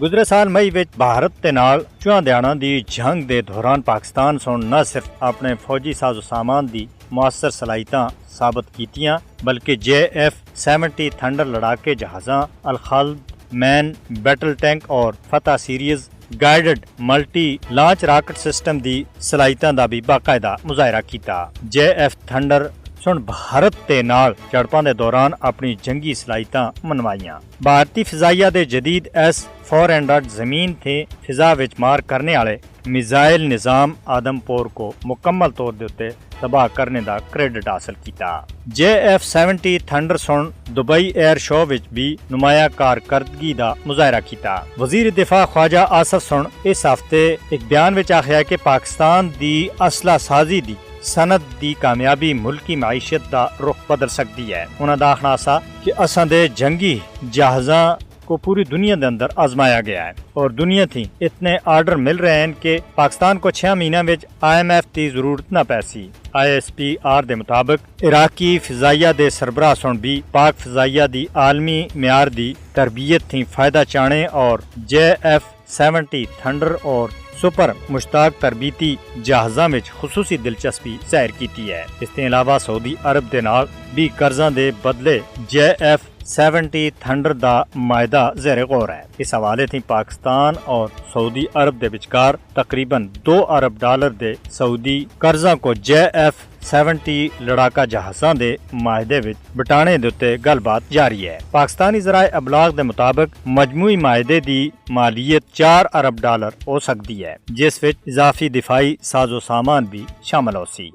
गुजरे साल मई विच भारत दे नाल चौहान दी जंग दे दौरान पाकिस्तान सुन न सिर्फ अपने फौजी साजो सामान दी मुअस्सर सलाहियतां साबित कीतियां बल्कि JF-70 थंडर लड़ाके जहाज़ां, अल-खाल्द मैन बैटल टैंक और Fatah series guided multi launch rocket system दी सलाहियतां दा भी बाकायदा मुजाहरा कीता। JF थंडर सुन भारत दे नाल झड़पां दे दौरान अपनी जंगी सलाहियतां मनवाइयां। भारतीय फिजाइया दे जदीद S-400 जमीन थे फिजा विच मार करने वाले मिसाइल निजाम आदमपुर को मुकम्मल तौर दे उत्ते तबाह करने दा क्रेडिट हासिल किया। JF-70 thunder soon Dubai air show which भी नुमाया कारकर्दगी दा मुजाहरा किया। वजीर दिफा ख्वाजा आसफ सुन इस हफ्ते एक बयान विच आखिया कि पाकिस्तान दी असला साजी दी सनत दी कामयाबी मुल्की माईशत दा रुख बदल सकती है। उन्हां दा आखना सा कि असां दे जंगी जहाज़ां को पूरी दुनिया के अंदर आजमाया गया है और दुनिया थी इतने आर्डर मिल रहे हैं कि पाकिस्तान को 6 महीनों में IMF की जरूरत न पैसी। ISPR के मुताबिक इराकी फिजाइया दे सरबराह सुन भी पाक फिजाइया दी आलमी म्यार दी तरबियत थी फायदा चाणे और JF-70 थंडर और सुपर मुश्ताक तरबीती जहाज़ां विच खुसूसी दिलचस्पी जाहिर की है। इसके अलावा सऊदी अरब दे नाल भी कर्जा दे बदले JF-70 थंडर दा मायदा ज़ेरे गौर है। इस हवाले थी पाकिस्तान और सऊदी अरब दे विचकार तकरीबन $2 अरब दे सऊदी कर्जा को JF-70 लड़ाका जहाज़ां दे माहदे विच बटाने दे उत्ते गलबात जारी है। पाकिस्तानी ज़राए अबलाग दे मुताबिक मजमूई माहदे दी मालियत $4 अरब हो सकती है, जिस विच इजाफी दिफाई साजो सामान भी शामिल हो सी।